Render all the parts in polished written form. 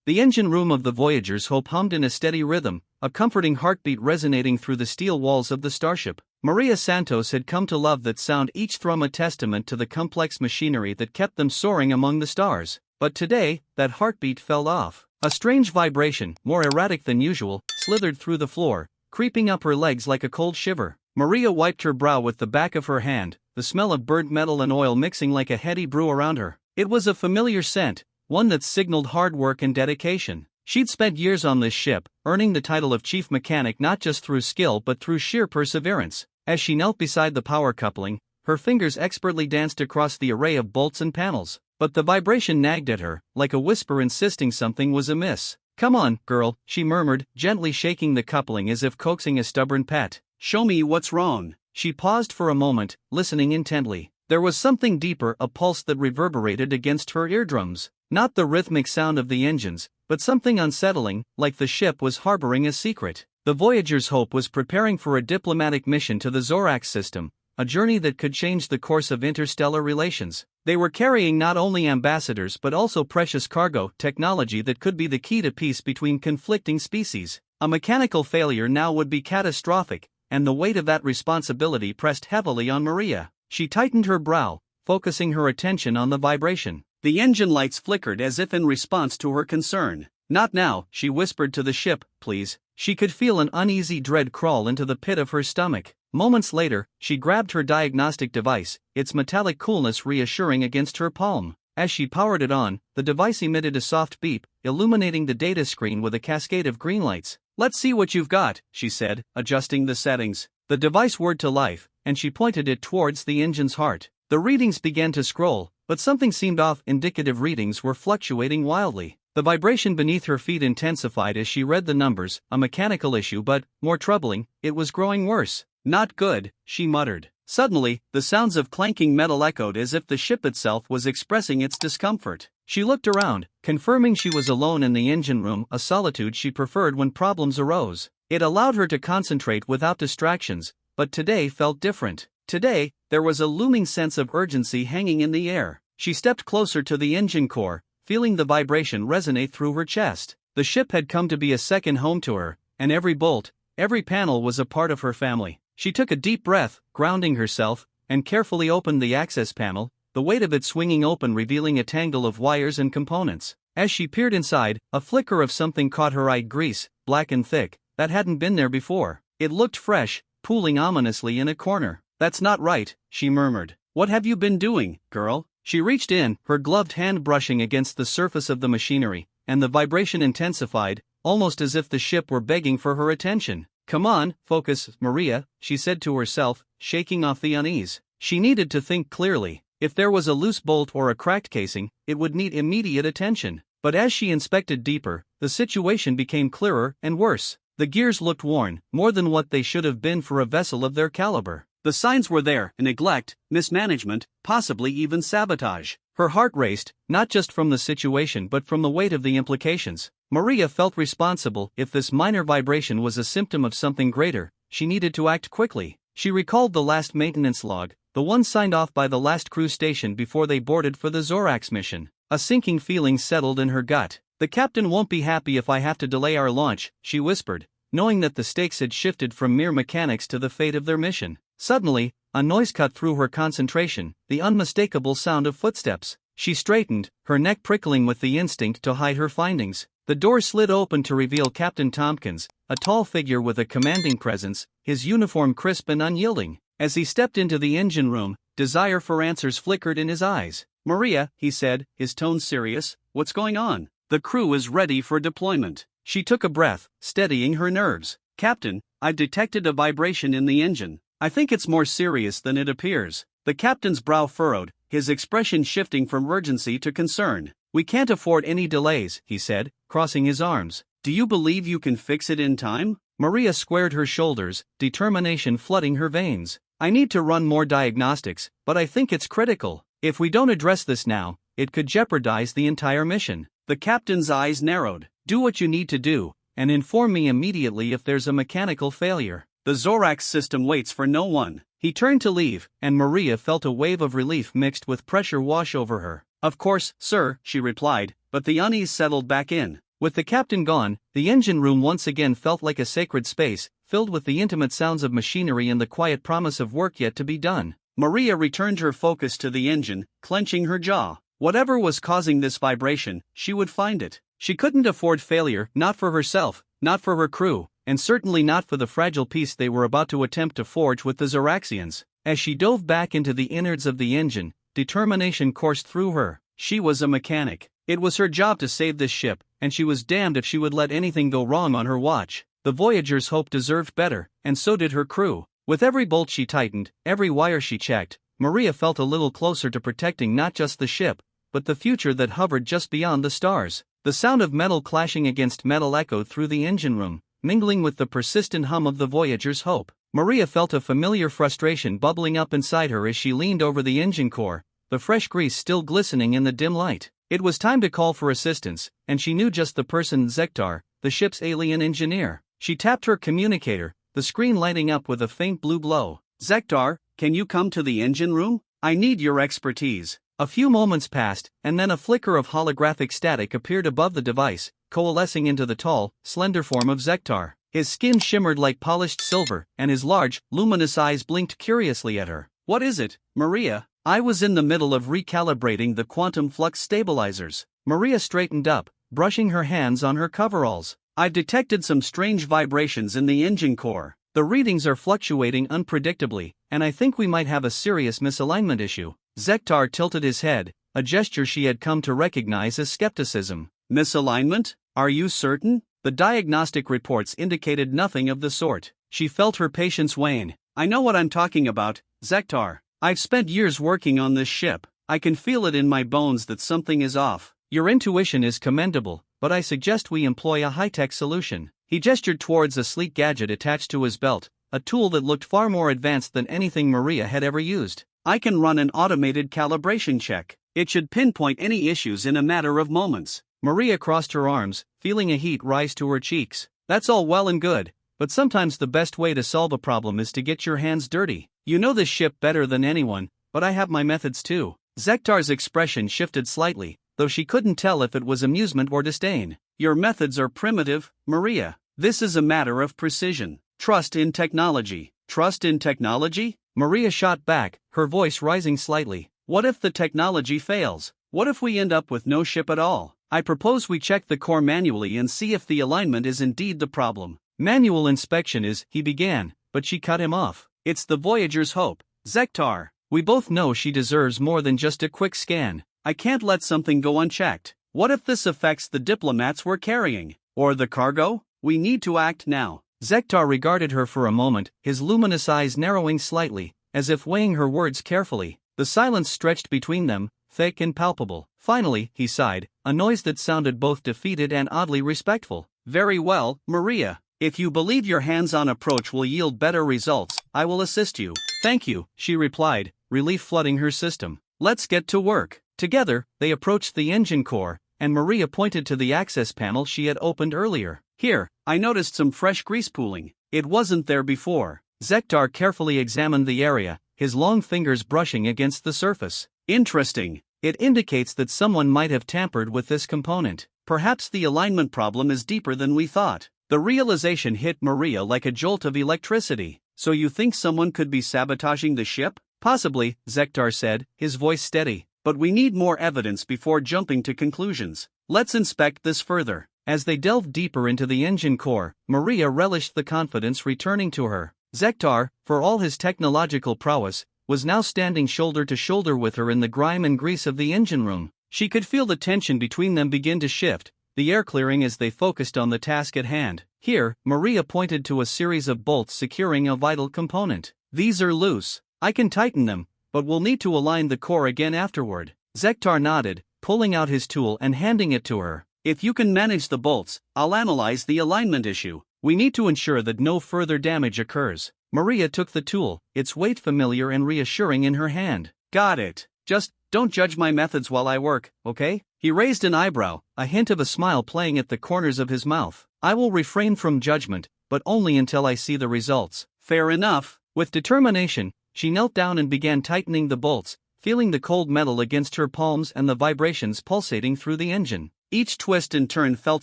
The engine room of the Voyager's Hope hummed in a steady rhythm, a comforting heartbeat resonating through the steel walls of the Starship. Maria Santos had come to love that sound, each thrum a testament to the complex machinery that kept them soaring among the stars. But today, that heartbeat fell off. A strange vibration, more erratic than usual, slithered through the floor, creeping up her legs like a cold shiver. Maria wiped her brow with the back of her hand, the smell of burnt metal and oil mixing like a heady brew around her. It was a familiar scent, one that signaled hard work and dedication. She'd spent years on this ship, earning the title of chief mechanic not just through skill but through sheer perseverance. As she knelt beside the power coupling, her fingers expertly danced across the array of bolts and panels. But the vibration nagged at her, like a whisper insisting something was amiss. "Come on, girl," she murmured, gently shaking the coupling as if coaxing a stubborn pet. "Show me what's wrong." She paused for a moment, listening intently. There was something deeper, a pulse that reverberated against her eardrums. Not the rhythmic sound of the engines, but something unsettling, like the ship was harboring a secret. The Voyager's Hope was preparing for a diplomatic mission to the Zorax system, a journey that could change the course of interstellar relations. They were carrying not only ambassadors but also precious cargo, technology that could be the key to peace between conflicting species. A mechanical failure now would be catastrophic, and the weight of that responsibility pressed heavily on Maria. She tightened her brow, focusing her attention on the vibration. The engine lights flickered as if in response to her concern. "Not now," she whispered to the ship, "please." She could feel an uneasy dread crawl into the pit of her stomach. Moments later, she grabbed her diagnostic device, its metallic coolness reassuring against her palm. As she powered it on, the device emitted a soft beep, illuminating the data screen with a cascade of green lights. "Let's see what you've got," she said, adjusting the settings. The device whirred to life, and she pointed it towards the engine's heart. The readings began to scroll, but something seemed off. Indicative readings were fluctuating wildly. The vibration beneath her feet intensified as she read the numbers, a mechanical issue, but, more troubling, it was growing worse. "Not good," she muttered. Suddenly, the sounds of clanking metal echoed as if the ship itself was expressing its discomfort. She looked around, confirming she was alone in the engine room, a solitude she preferred when problems arose. It allowed her to concentrate without distractions, but today felt different. Today, there was a looming sense of urgency hanging in the air. She stepped closer to the engine core, feeling the vibration resonate through her chest. The ship had come to be a second home to her, and every bolt, every panel was a part of her family. She took a deep breath, grounding herself, and carefully opened the access panel, the weight of it swinging open revealing a tangle of wires and components. As she peered inside, a flicker of something caught her eye. Grease, black and thick, that hadn't been there before. It looked fresh, pooling ominously in a corner. "That's not right," she murmured. "What have you been doing, girl?" She reached in, her gloved hand brushing against the surface of the machinery, and the vibration intensified, almost as if the ship were begging for her attention. "Come on, focus, Maria," she said to herself, shaking off the unease. She needed to think clearly. If there was a loose bolt or a cracked casing, it would need immediate attention. But as she inspected deeper, the situation became clearer and worse. The gears looked worn, more than what they should have been for a vessel of their caliber. The signs were there: neglect, mismanagement, possibly even sabotage. Her heart raced, not just from the situation but from the weight of the implications. Maria felt responsible. If this minor vibration was a symptom of something greater, she needed to act quickly. She recalled the last maintenance log, the one signed off by the last crew station before they boarded for the Zorax mission. A sinking feeling settled in her gut. "The captain won't be happy if I have to delay our launch," she whispered, knowing that the stakes had shifted from mere mechanics to the fate of their mission. Suddenly, a noise cut through her concentration, the unmistakable sound of footsteps. She straightened, her neck prickling with the instinct to hide her findings. The door slid open to reveal Captain Tompkins, a tall figure with a commanding presence, his uniform crisp and unyielding. As he stepped into the engine room, desire for answers flickered in his eyes. "Maria," he said, his tone serious, "what's going on?" "The crew is ready for deployment." She took a breath, steadying her nerves. "Captain, I've detected a vibration in the engine. I think it's more serious than it appears." The captain's brow furrowed, his expression shifting from urgency to concern. "We can't afford any delays," he said, crossing his arms. "Do you believe you can fix it in time?" Maria squared her shoulders, determination flooding her veins. "I need to run more diagnostics, but I think it's critical. If we don't address this now, it could jeopardize the entire mission." The captain's eyes narrowed. "Do what you need to do, and inform me immediately if there's a mechanical failure. The Zorax system waits for no one." He turned to leave, and Maria felt a wave of relief mixed with pressure wash over her. "Of course, sir," she replied, but the unease settled back in. With the captain gone, the engine room once again felt like a sacred space, filled with the intimate sounds of machinery and the quiet promise of work yet to be done. Maria returned her focus to the engine, clenching her jaw. Whatever was causing this vibration, she would find it. She couldn't afford failure, not for herself, not for her crew, and certainly not for the fragile peace they were about to attempt to forge with the Zoraxians. As she dove back into the innards of the engine, determination coursed through her. She was a mechanic. It was her job to save this ship, and she was damned if she would let anything go wrong on her watch. The Voyager's hope deserved better, and so did her crew. With every bolt she tightened, every wire she checked, Maria felt a little closer to protecting not just the ship, but the future that hovered just beyond the stars. The sound of metal clashing against metal echoed through the engine room, mingling with the persistent hum of the Voyager's hope. Maria felt a familiar frustration bubbling up inside her as she leaned over the engine core, the fresh grease still glistening in the dim light. It was time to call for assistance, and she knew just the person: Zektar, the ship's alien engineer. She tapped her communicator, the screen lighting up with a faint blue glow. "Zektar, can you come to the engine room? I need your expertise." A few moments passed, and then a flicker of holographic static appeared above the device, coalescing into the tall, slender form of Zektar. His skin shimmered like polished silver, and his large, luminous eyes blinked curiously at her. "What is it, Maria?" "I was in the middle of recalibrating the quantum flux stabilizers." Maria straightened up, brushing her hands on her coveralls. "I've detected some strange vibrations in the engine core. The readings are fluctuating unpredictably, and I think we might have a serious misalignment issue." Zektar tilted his head, a gesture she had come to recognize as skepticism. "Misalignment? Are you certain?" The diagnostic reports indicated nothing of the sort. She felt her patience wane. "I know what I'm talking about, Zektar. I've spent years working on this ship. I can feel it in my bones that something is off." "Your intuition is commendable, but I suggest we employ a high-tech solution." He gestured towards a sleek gadget attached to his belt, a tool that looked far more advanced than anything Maria had ever used. "I can run an automated calibration check. It should pinpoint any issues in a matter of moments." Maria crossed her arms, feeling a heat rise to her cheeks. "That's all well and good, but sometimes the best way to solve a problem is to get your hands dirty. You know this ship better than anyone, but I have my methods too." Zektar's expression shifted slightly, though she couldn't tell if it was amusement or disdain. "Your methods are primitive, Maria. This is a matter of precision. Trust in technology." "Trust in technology?" Maria shot back, her voice rising slightly. "What if the technology fails? What if we end up with no ship at all? I propose we check the core manually and see if the alignment is indeed the problem." "Manual inspection is," he began, but she cut him off. "It's the Voyager's hope, Zektar. We both know she deserves more than just a quick scan. I can't let something go unchecked. What if this affects the diplomats we're carrying? Or the cargo? We need to act now." Zektar regarded her for a moment, his luminous eyes narrowing slightly, as if weighing her words carefully. The silence stretched between them, thick and palpable. Finally, he sighed, a noise that sounded both defeated and oddly respectful. "Very well, Maria. If you believe your hands-on approach will yield better results, I will assist you." "Thank you," she replied, relief flooding her system. "Let's get to work." Together, they approached the engine core, and Maria pointed to the access panel she had opened earlier. "Here, I noticed some fresh grease pooling. It wasn't there before." Zektar carefully examined the area, his long fingers brushing against the surface. "Interesting. It indicates that someone might have tampered with this component. Perhaps the alignment problem is deeper than we thought." The realization hit Maria like a jolt of electricity. "So you think someone could be sabotaging the ship?" "Possibly," Zektar said, his voice steady. "But we need more evidence before jumping to conclusions. Let's inspect this further." As they delved deeper into the engine core, Maria relished the confidence returning to her. Zektar, for all his technological prowess, was now standing shoulder to shoulder with her in the grime and grease of the engine room. She could feel the tension between them begin to shift, the air clearing as they focused on the task at hand. Here, Maria pointed to a series of bolts securing a vital component. "These are loose. I can tighten them, but we'll need to align the core again afterward." Zektar nodded, pulling out his tool and handing it to her. "If you can manage the bolts, I'll analyze the alignment issue. We need to ensure that no further damage occurs." Maria took the tool, its weight familiar and reassuring in her hand. "Got it. Just don't judge my methods while I work, okay?" He raised an eyebrow, a hint of a smile playing at the corners of his mouth. "I will refrain from judgment, but only until I see the results." "Fair enough." With determination, she knelt down and began tightening the bolts, feeling the cold metal against her palms and the vibrations pulsating through the engine. Each twist and turn felt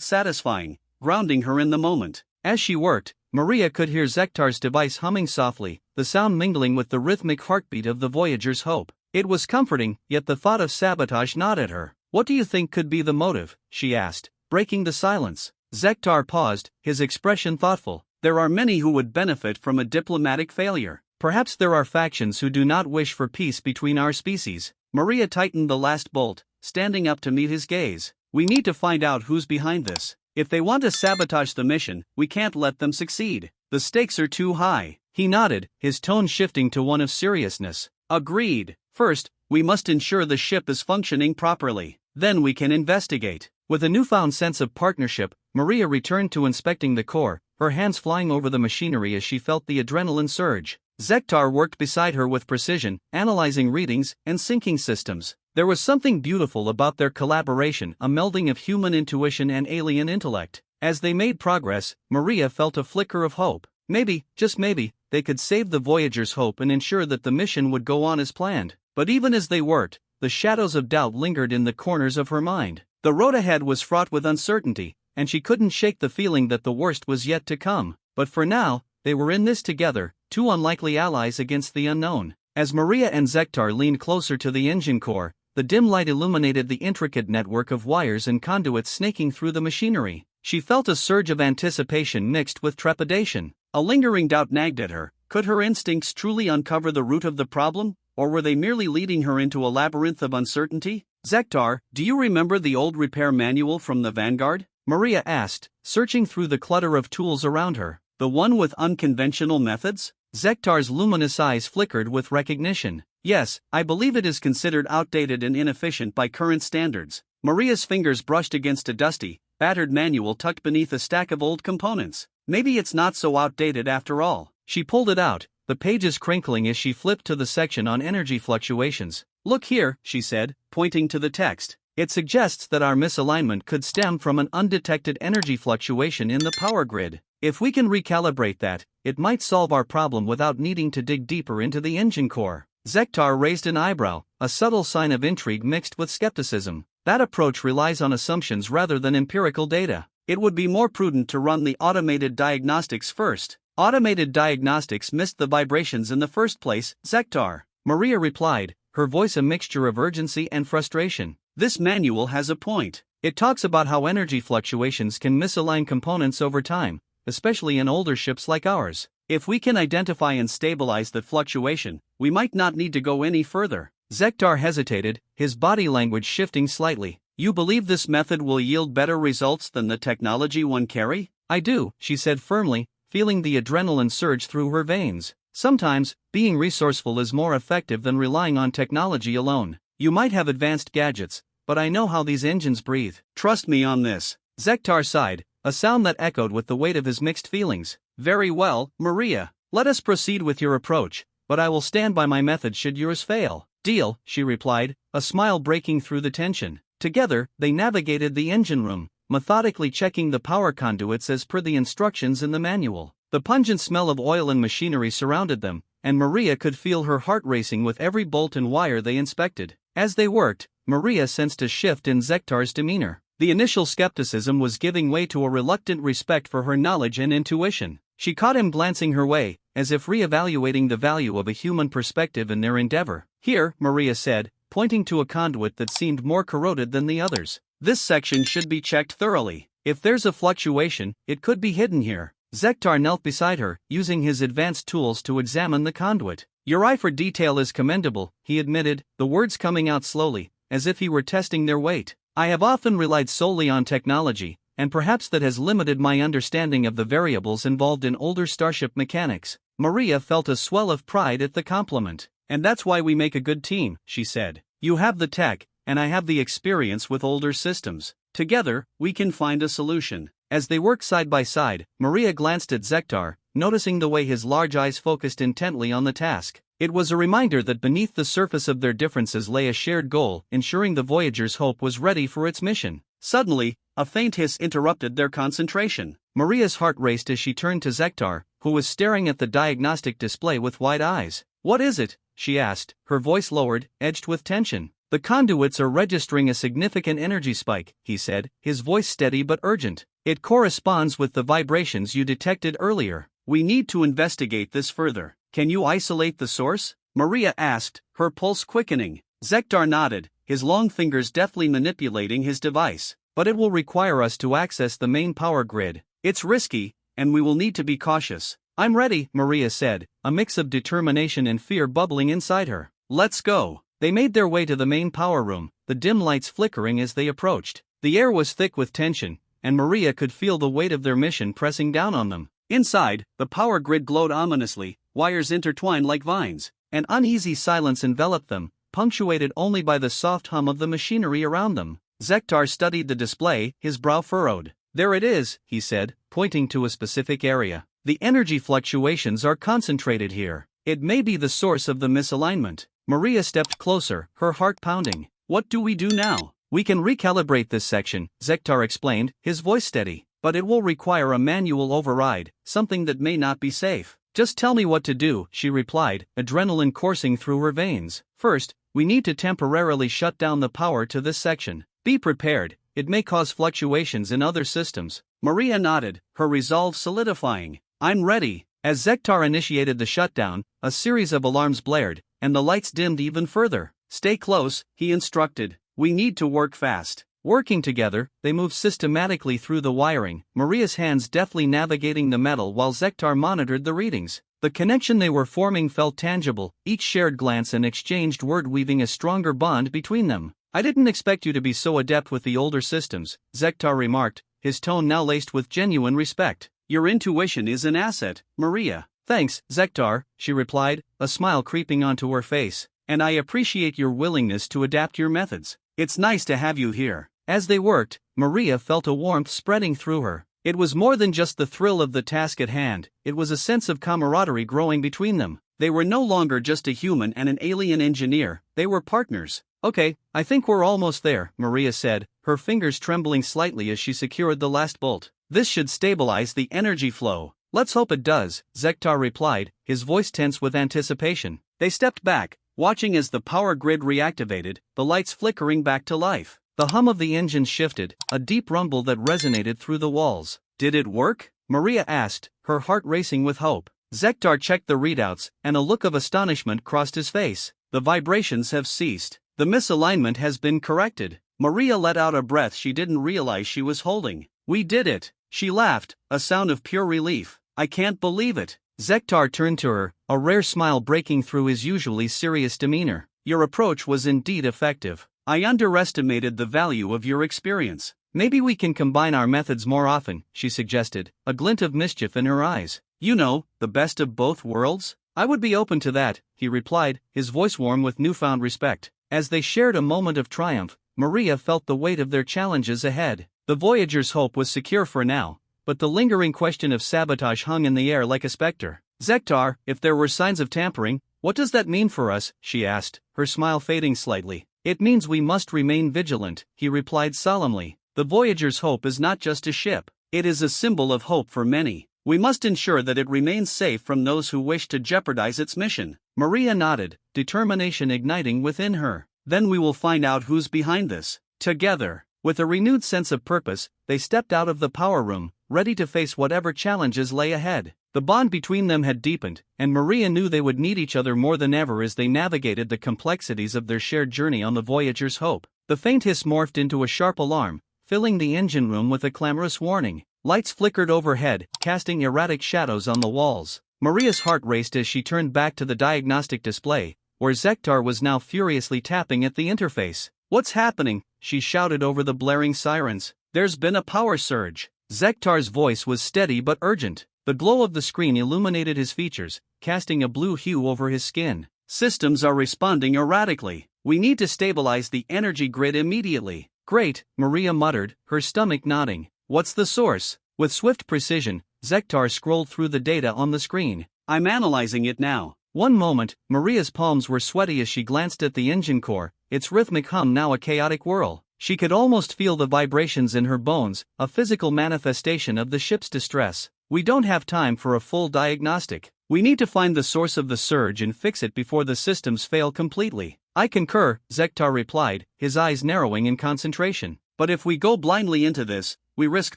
satisfying, grounding her in the moment. As she worked, Maria could hear Zektar's device humming softly, the sound mingling with the rhythmic heartbeat of the Voyager's hope. It was comforting, yet the thought of sabotage gnawed at her. "What do you think could be the motive?" she asked, breaking the silence. Zektar paused, his expression thoughtful. "There are many who would benefit from a diplomatic failure. Perhaps there are factions who do not wish for peace between our species." Maria tightened the last bolt, standing up to meet his gaze. "We need to find out who's behind this. If they want to sabotage the mission, we can't let them succeed. The stakes are too high." He nodded, his tone shifting to one of seriousness. "Agreed. First, we must ensure the ship is functioning properly. Then we can investigate." With a newfound sense of partnership, Maria returned to inspecting the core, her hands flying over the machinery as she felt the adrenaline surge. Zektar worked beside her with precision, analyzing readings and syncing systems. There was something beautiful about their collaboration, a melding of human intuition and alien intellect. As they made progress, Maria felt a flicker of hope. Maybe, just maybe, they could save the Voyager's hope and ensure that the mission would go on as planned. But even as they worked, the shadows of doubt lingered in the corners of her mind. The road ahead was fraught with uncertainty, and she couldn't shake the feeling that the worst was yet to come. But for now, they were in this together, two unlikely allies against the unknown. As Maria and Zektar leaned closer to the engine core, the dim light illuminated the intricate network of wires and conduits snaking through the machinery. She felt a surge of anticipation mixed with trepidation. A lingering doubt nagged at her. Could her instincts truly uncover the root of the problem, or were they merely leading her into a labyrinth of uncertainty? "Zektar, do you remember the old repair manual from the Vanguard?" Maria asked, searching through the clutter of tools around her. "The one with unconventional methods?" Zektar's luminous eyes flickered with recognition. "Yes, I believe it is considered outdated and inefficient by current standards." Maria's fingers brushed against a dusty, battered manual tucked beneath a stack of old components. Maybe it's not so outdated after all. She pulled it out, the pages crinkling as she flipped to the section on energy fluctuations. "Look here," she said, pointing to the text. "It suggests that our misalignment could stem from an undetected energy fluctuation in the power grid. If we can recalibrate that, it might solve our problem without needing to dig deeper into the engine core." Zektar raised an eyebrow, a subtle sign of intrigue mixed with skepticism. "That approach relies on assumptions rather than empirical data. It would be more prudent to run the automated diagnostics first." "Automated diagnostics missed the vibrations in the first place, Zektar," Maria replied, her voice a mixture of urgency and frustration. "This manual has a point. It talks about how energy fluctuations can misalign components over time, especially in older ships like ours. If we can identify and stabilize that fluctuation, we might not need to go any further." Zektar hesitated, his body language shifting slightly. "You believe this method will yield better results than the technology one carry?" "I do," she said firmly, feeling the adrenaline surge through her veins. "Sometimes, being resourceful is more effective than relying on technology alone. You might have advanced gadgets, but I know how these engines breathe. Trust me on this." Zektar sighed, a sound that echoed with the weight of his mixed feelings. "Very well, Maria. Let us proceed with your approach, but I will stand by my method should yours fail." "Deal," she replied, a smile breaking through the tension. Together, they navigated the engine room, methodically checking the power conduits as per the instructions in the manual. The pungent smell of oil and machinery surrounded them, and Maria could feel her heart racing with every bolt and wire they inspected. As they worked, Maria sensed a shift in Zektar's demeanor. The initial skepticism was giving way to a reluctant respect for her knowledge and intuition. She caught him glancing her way, as if re-evaluating the value of a human perspective in their endeavor. "Here," Maria said, pointing to a conduit that seemed more corroded than the others. "This section should be checked thoroughly. If there's a fluctuation, it could be hidden here." Zektar knelt beside her, using his advanced tools to examine the conduit. "Your eye for detail is commendable," he admitted, the words coming out slowly, as if he were testing their weight. "I have often relied solely on technology, and perhaps that has limited my understanding of the variables involved in older Starship mechanics." Maria felt a swell of pride at the compliment. "And that's why we make a good team," she said. "You have the tech, and I have the experience with older systems. Together, we can find a solution." As they worked side by side, Maria glanced at Zektar, noticing the way his large eyes focused intently on the task. It was a reminder that beneath the surface of their differences lay a shared goal, ensuring the Voyager's hope was ready for its mission. Suddenly, a faint hiss interrupted their concentration. Maria's heart raced as she turned to Zektar, who was staring at the diagnostic display with wide eyes. "What is it?" she asked, her voice lowered, edged with tension. The conduits are registering a significant energy spike, he said, his voice steady but urgent. It corresponds with the vibrations you detected earlier. We need to investigate this further. Can you isolate the source? Maria asked, her pulse quickening. Zektar nodded, his long fingers deftly manipulating his device. But it will require us to access the main power grid. It's risky, and we will need to be cautious. I'm ready, Maria said, a mix of determination and fear bubbling inside her. Let's go. They made their way to the main power room, the dim lights flickering as they approached. The air was thick with tension, and Maria could feel the weight of their mission pressing down on them. Inside, the power grid glowed ominously, wires intertwined like vines. An uneasy silence enveloped them, punctuated only by the soft hum of the machinery around them. Zektar studied the display, his brow furrowed. There it is, he said, pointing to a specific area. The energy fluctuations are concentrated here. It may be the source of the misalignment. Maria stepped closer, her heart pounding. What do we do now? We can recalibrate this section, Zektar explained, his voice steady. But it will require a manual override, something that may not be safe. Just tell me what to do, she replied, adrenaline coursing through her veins. First, we need to temporarily shut down the power to this section. Be prepared, it may cause fluctuations in other systems. Maria nodded, her resolve solidifying. I'm ready. As Zektar initiated the shutdown, a series of alarms blared, and the lights dimmed even further. Stay close, he instructed. We need to work fast. Working together, they moved systematically through the wiring, Maria's hands deftly navigating the metal while Zektar monitored the readings. The connection they were forming felt tangible, each shared glance and exchanged word weaving a stronger bond between them. I didn't expect you to be so adept with the older systems, Zektar remarked, his tone now laced with genuine respect. Your intuition is an asset, Maria. Thanks, Zektar, she replied, a smile creeping onto her face. And I appreciate your willingness to adapt your methods. It's nice to have you here. As they worked, Maria felt a warmth spreading through her. It was more than just the thrill of the task at hand, it was a sense of camaraderie growing between them. They were no longer just a human and an alien engineer, they were partners. Okay, I think we're almost there, Maria said, her fingers trembling slightly as she secured the last bolt. This should stabilize the energy flow. Let's hope it does, Zektar replied, his voice tense with anticipation. They stepped back, watching as the power grid reactivated, the lights flickering back to life. The hum of the engines shifted, a deep rumble that resonated through the walls. Did it work? Maria asked, her heart racing with hope. Zektar checked the readouts, and a look of astonishment crossed his face. The vibrations have ceased. The misalignment has been corrected. Maria let out a breath she didn't realize she was holding. We did it. She laughed, a sound of pure relief. I can't believe it. Zektar turned to her, a rare smile breaking through his usually serious demeanor. Your approach was indeed effective. I underestimated the value of your experience. Maybe we can combine our methods more often, she suggested, a glint of mischief in her eyes. You know, the best of both worlds? I would be open to that, he replied, his voice warm with newfound respect. As they shared a moment of triumph, Maria felt the weight of their challenges ahead. The Voyager's hope was secure for now, but the lingering question of sabotage hung in the air like a specter. Zektar, if there were signs of tampering, what does that mean for us? She asked, her smile fading slightly. It means we must remain vigilant, he replied solemnly. The Voyager's hope is not just a ship, it is a symbol of hope for many. We must ensure that it remains safe from those who wish to jeopardize its mission. Maria nodded, determination igniting within her. Then we will find out who's behind this. Together, with a renewed sense of purpose, they stepped out of the power room, ready to face whatever challenges lay ahead. The bond between them had deepened, and Maria knew they would need each other more than ever as they navigated the complexities of their shared journey on the Voyager's hope. The faint hiss morphed into a sharp alarm, filling the engine room with a clamorous warning. Lights flickered overhead, casting erratic shadows on the walls. Maria's heart raced as she turned back to the diagnostic display, where Zektar was now furiously tapping at the interface. What's happening? She shouted over the blaring sirens. There's been a power surge. Zektar's voice was steady but urgent. The glow of the screen illuminated his features, casting a blue hue over his skin. Systems are responding erratically. We need to stabilize the energy grid immediately. Great, Maria muttered, her stomach nodding. What's the source? With swift precision, Zektar scrolled through the data on the screen. I'm analyzing it now. One moment, Maria's palms were sweaty as she glanced at the engine core, its rhythmic hum now a chaotic whirl. She could almost feel the vibrations in her bones, a physical manifestation of the ship's distress. We don't have time for a full diagnostic. We need to find the source of the surge and fix it before the systems fail completely. I concur, Zektar replied, his eyes narrowing in concentration. But if we go blindly into this, we risk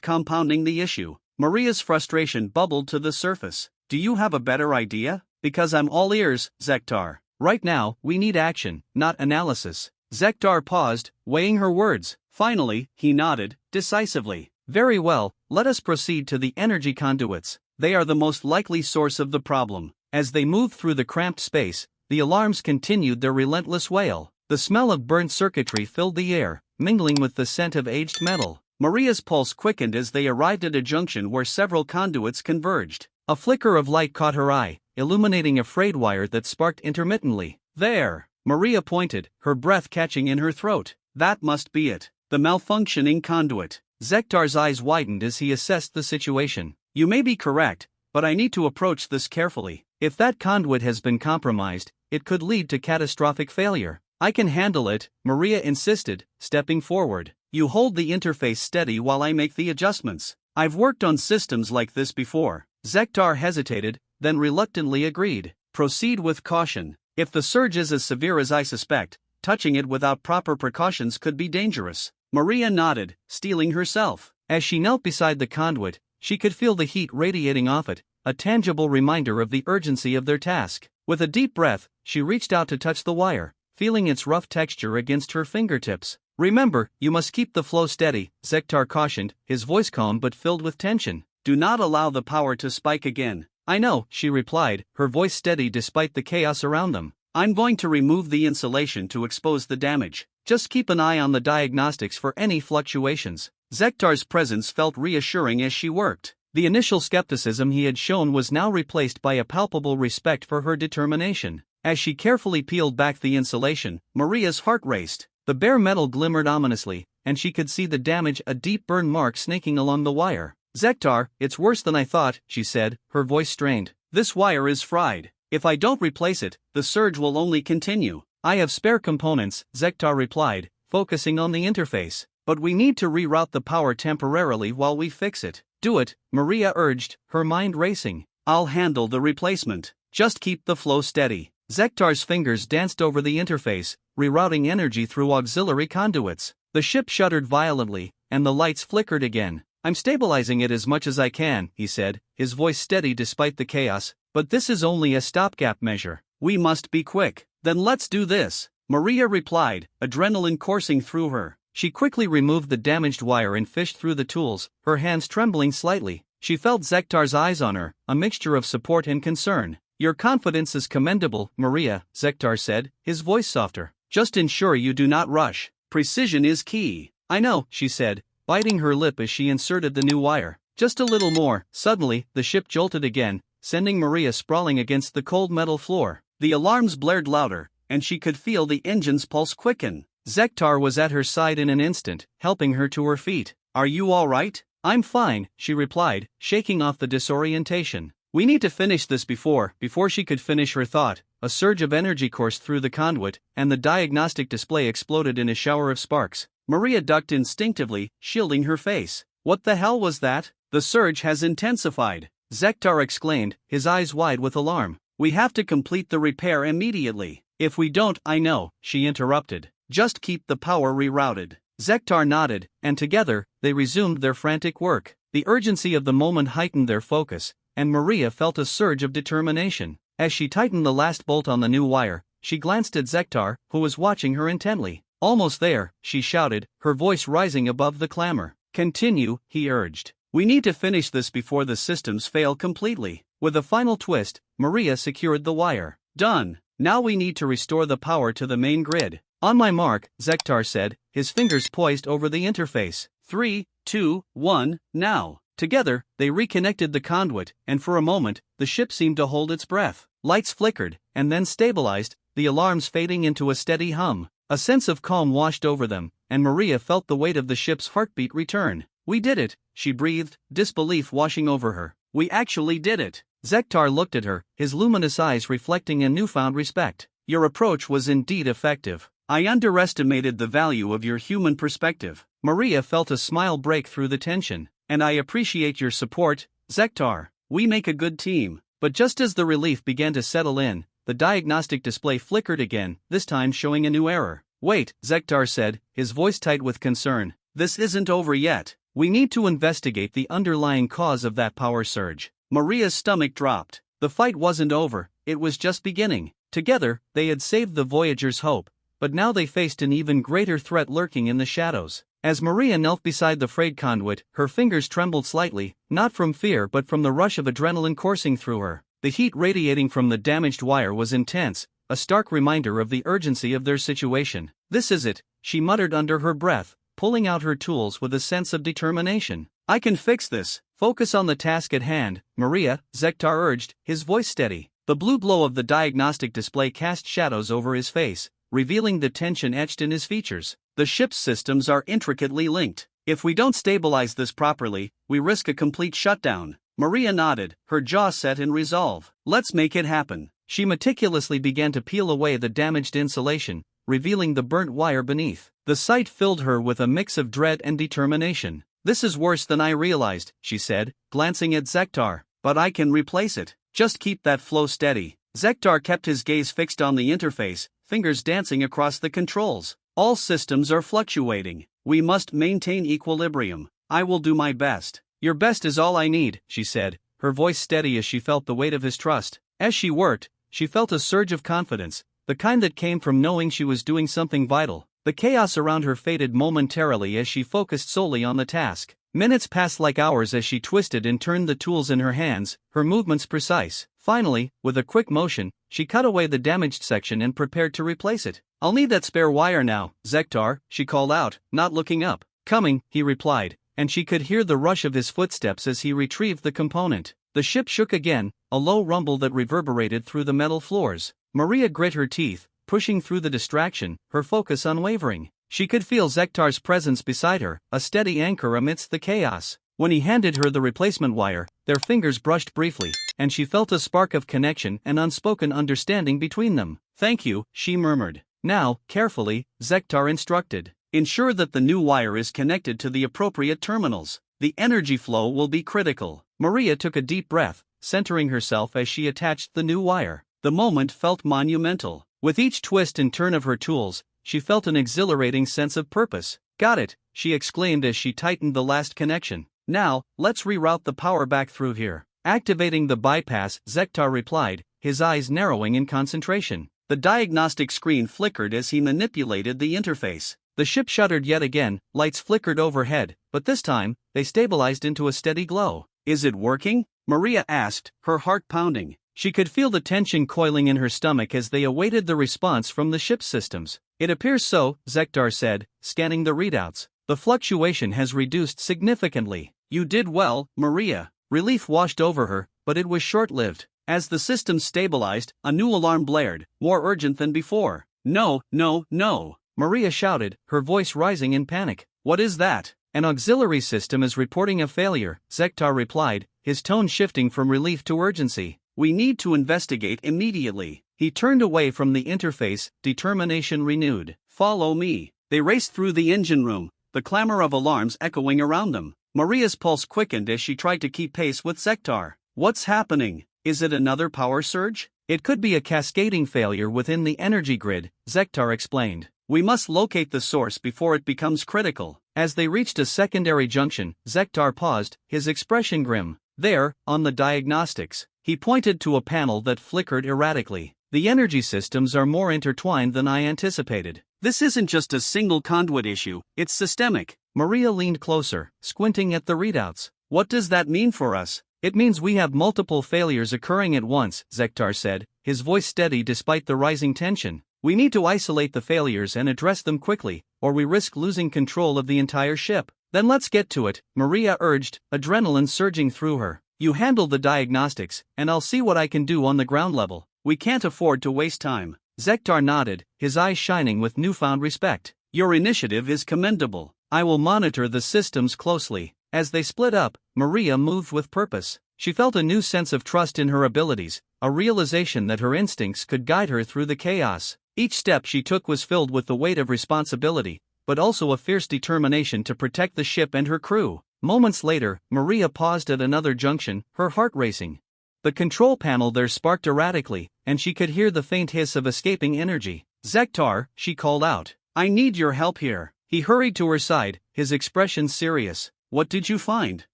compounding the issue. Maria's frustration bubbled to the surface. Do you have a better idea? Because I'm all ears, Zektar. Right now, we need action, not analysis. Zektar paused, weighing her words. Finally, he nodded, decisively. Very well, let us proceed to the energy conduits. They are the most likely source of the problem. As they moved through the cramped space, the alarms continued their relentless wail. The smell of burnt circuitry filled the air, mingling with the scent of aged metal. Maria's pulse quickened as they arrived at a junction where several conduits converged. A flicker of light caught her eye, illuminating a frayed wire that sparked intermittently. There! Maria pointed, her breath catching in her throat. That must be it. The malfunctioning conduit. Zektar's eyes widened as he assessed the situation. You may be correct, but I need to approach this carefully. If that conduit has been compromised, it could lead to catastrophic failure. I can handle it, Maria insisted, stepping forward. You hold the interface steady while I make the adjustments. I've worked on systems like this before. Zektar hesitated, then reluctantly agreed. Proceed with caution. If the surge is as severe as I suspect, touching it without proper precautions could be dangerous. Maria nodded, steeling herself. As she knelt beside the conduit, she could feel the heat radiating off it, a tangible reminder of the urgency of their task. With a deep breath, she reached out to touch the wire, feeling its rough texture against her fingertips. Remember, you must keep the flow steady, Zektar cautioned, his voice calm but filled with tension. Do not allow the power to spike again. I know, she replied, her voice steady despite the chaos around them. I'm going to remove the insulation to expose the damage. Just keep an eye on the diagnostics for any fluctuations. Zektar's presence felt reassuring as she worked. The initial skepticism he had shown was now replaced by a palpable respect for her determination. As she carefully peeled back the insulation, Maria's heart raced. The bare metal glimmered ominously, and she could see the damage, a deep burn mark snaking along the wire. Zektar, it's worse than I thought, she said, her voice strained. This wire is fried. If I don't replace it, the surge will only continue. I have spare components, Zektar replied, focusing on the interface. But we need to reroute the power temporarily while we fix it. Do it, Maria urged, her mind racing. I'll handle the replacement. Just keep the flow steady. Zektar's fingers danced over the interface, rerouting energy through auxiliary conduits. The ship shuddered violently, and the lights flickered again. I'm stabilizing it as much as I can, he said, his voice steady despite the chaos. But this is only a stopgap measure. We must be quick. Then let's do this, Maria replied, adrenaline coursing through her. She quickly removed the damaged wire and fished through the tools, her hands trembling slightly. She felt Zektar's eyes on her, a mixture of support and concern. Your confidence is commendable, Maria, Zektar said, his voice softer. Just ensure you do not rush. Precision is key. I know, she said, biting her lip as she inserted the new wire. Just a little more. Suddenly, the ship jolted again, sending Maria sprawling against the cold metal floor. The alarms blared louder, and she could feel the engine's pulse quicken. Zektar was at her side in an instant, helping her to her feet. Are you all right? I'm fine, she replied, shaking off the disorientation. We need to finish this before she could finish her thought. A surge of energy coursed through the conduit, and the diagnostic display exploded in a shower of sparks. Maria ducked instinctively, shielding her face. What the hell was that? The surge has intensified, Zektar exclaimed, his eyes wide with alarm. We have to complete the repair immediately. If we don't, I know, she interrupted. Just keep the power rerouted. Zektar nodded, and together, they resumed their frantic work. The urgency of the moment heightened their focus, and Maria felt a surge of determination. As she tightened the last bolt on the new wire, she glanced at Zektar, who was watching her intently. Almost there, she shouted, her voice rising above the clamor. Continue, he urged. We need to finish this before the systems fail completely. With a final twist, Maria secured the wire. Done. Now we need to restore the power to the main grid. On my mark, Zektar said, his fingers poised over the interface. 3, 2, 1, now. Together, they reconnected the conduit, and for a moment, the ship seemed to hold its breath. Lights flickered, and then stabilized, the alarms fading into a steady hum. A sense of calm washed over them, and Maria felt the weight of the ship's heartbeat return. We did it, she breathed, disbelief washing over her. We actually did it. Zektar looked at her, his luminous eyes reflecting a newfound respect. Your approach was indeed effective. I underestimated the value of your human perspective. Maria felt a smile break through the tension. And I appreciate your support, Zektar. We make a good team. But just as the relief began to settle in, the diagnostic display flickered again, this time showing a new error. "Wait," Zektar said, his voice tight with concern. "This isn't over yet. We need to investigate the underlying cause of that power surge." Maria's stomach dropped. The fight wasn't over, it was just beginning. Together, they had saved the Voyager's hope, but now they faced an even greater threat lurking in the shadows. As Maria knelt beside the frayed conduit, her fingers trembled slightly, not from fear but from the rush of adrenaline coursing through her. The heat radiating from the damaged wire was intense, a stark reminder of the urgency of their situation. "This is it," she muttered under her breath, pulling out her tools with a sense of determination. "I can fix this. Focus on the task at hand, Maria," Zektar urged, his voice steady. The blue glow of the diagnostic display cast shadows over his face, revealing the tension etched in his features. "The ship's systems are intricately linked. If we don't stabilize this properly, we risk a complete shutdown." Maria nodded, her jaw set in resolve. "Let's make it happen." She meticulously began to peel away the damaged insulation, revealing the burnt wire beneath. The sight filled her with a mix of dread and determination. "This is worse than I realized," she said, glancing at Zektar. "But I can replace it. Just keep that flow steady." Zektar kept his gaze fixed on the interface, fingers dancing across the controls. "All systems are fluctuating. We must maintain equilibrium. I will do my best." "Your best is all I need," she said, her voice steady as she felt the weight of his trust. As she worked, she felt a surge of confidence, the kind that came from knowing she was doing something vital. The chaos around her faded momentarily as she focused solely on the task. Minutes passed like hours as she twisted and turned the tools in her hands, her movements precise. Finally, with a quick motion, she cut away the damaged section and prepared to replace it. "I'll need that spare wire now, Zektar," she called out, not looking up. "Coming," he replied, and she could hear the rush of his footsteps as he retrieved the component. The ship shook again, a low rumble that reverberated through the metal floors. Maria grit her teeth, pushing through the distraction, her focus unwavering. She could feel Zektar's presence beside her, a steady anchor amidst the chaos. When he handed her the replacement wire, their fingers brushed briefly, and she felt a spark of connection and unspoken understanding between them. "Thank you," she murmured. "Now, carefully," Zektar instructed. "Ensure that the new wire is connected to the appropriate terminals. The energy flow will be critical." Maria took a deep breath, centering herself as she attached the new wire. The moment felt monumental. With each twist and turn of her tools, she felt an exhilarating sense of purpose. "Got it," she exclaimed as she tightened the last connection. "Now, let's reroute the power back through here." Activating the bypass, Zektar replied, his eyes narrowing in concentration. The diagnostic screen flickered as he manipulated the interface. The ship shuddered yet again, lights flickered overhead, but this time, they stabilized into a steady glow. "Is it working?" Maria asked, her heart pounding. She could feel the tension coiling in her stomach as they awaited the response from the ship's systems. "It appears so," Zektar said, scanning the readouts. "The fluctuation has reduced significantly." "You did well, Maria." Relief washed over her, but it was short-lived. As the system stabilized, a new alarm blared, more urgent than before. "No, no, no!" Maria shouted, her voice rising in panic. "What is that?" "An auxiliary system is reporting a failure," Zektar replied, his tone shifting from relief to urgency. "We need to investigate immediately." He turned away from the interface, determination renewed. "Follow me." They raced through the engine room, the clamor of alarms echoing around them. Maria's pulse quickened as she tried to keep pace with Zektar. "What's happening? Is it another power surge?" "It could be a cascading failure within the energy grid," Zektar explained. "We must locate the source before it becomes critical." As they reached a secondary junction, Zektar paused, his expression grim. There, on the diagnostics, he pointed to a panel that flickered erratically. "The energy systems are more intertwined than I anticipated. This isn't just a single conduit issue, it's systemic." Maria leaned closer, squinting at the readouts. "What does that mean for us?" "It means we have multiple failures occurring at once," Zektar said, his voice steady despite the rising tension. "We need to isolate the failures and address them quickly, or we risk losing control of the entire ship." "Then let's get to it," Maria urged, adrenaline surging through her. "You handle the diagnostics, and I'll see what I can do on the ground level. We can't afford to waste time." Zektar nodded, his eyes shining with newfound respect. "Your initiative is commendable. I will monitor the systems closely." As they split up, Maria moved with purpose. She felt a new sense of trust in her abilities, a realization that her instincts could guide her through the chaos. Each step she took was filled with the weight of responsibility, but also a fierce determination to protect the ship and her crew. Moments later, Maria paused at another junction, her heart racing. The control panel there sparked erratically, and she could hear the faint hiss of escaping energy. "Zektar," she called out. "I need your help here." He hurried to her side, his expression serious. "What did you find?"